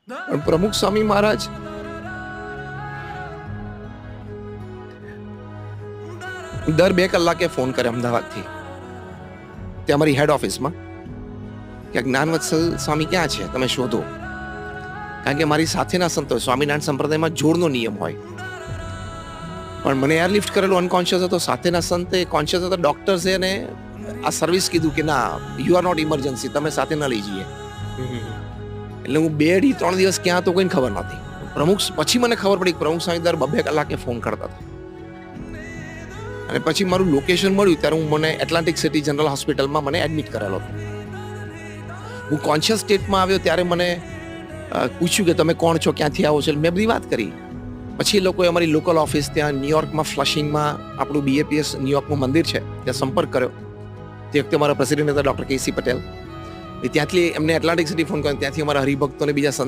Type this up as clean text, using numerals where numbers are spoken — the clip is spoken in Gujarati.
પણ પ્રમુખ સ્વામી મહારાજ દર 2 કલાકે ફોન કરે અમદાવાદથી, ત્યાં અમારી હેડ ઓફિસમાં, કે જ્ઞાનવત્સલ સ્વામી ક્યાં છે, તમે શોધો. કારણ કે મારી સાથેના સંતો સ્વામિનારાયણ સંપ્રદાયમાં જોડનો નિયમ હોય, પણ મને એરલિફ્ટ કરેલો અનકોન્શિયસ હતો. સાથેના સંતે કોન્શિયસ હતા, ડોક્ટર્સે એને આ સર્વિસ કીધું કે ના, યુ આર નોટ ઇમરજન્સી, તમે સાથે ન લઈ જઈએ. એટલે હું 2-3 દિવસ ક્યાં હતો કોઈને ખબર નહોતી. પ્રમુખ પછી મને ખબર પડી કે પ્રમુખ સ્વામી દર 2 કલાકે ફોન કરતા હતા. અને પછી મારું લોકેશન મળ્યું ત્યારે મને એટલાન્ટિક સિટી જનરલ હોસ્પિટલમાં મને એડમિટ કરેલો હતો. હું કોન્શિયસ સ્ટેટમાં આવ્યો ત્યારે મને પૂછ્યું કે તમે કોણ છો, ક્યાંથી આવો છો. મેં બધી વાત કરી. પછી એ લોકોએ અમારી લોકલ ઓફિસ ત્યાં ન્યુયોર્કમાં ફ્લશિંગમાં આપણું BAPS ન્યુયોર્કનું મંદિર છે ત્યાં સંપર્ક કર્યો. તે વખતે અમારા પ્રેસિડેન્ટ હતા ડૉક્ટર KC પટેલ. ત્યાંથી એમને એટલાન્ટિક સિટી ફોન કર્યો. ત્યાંથી અમારા હરિભક્તોને બીજા સંત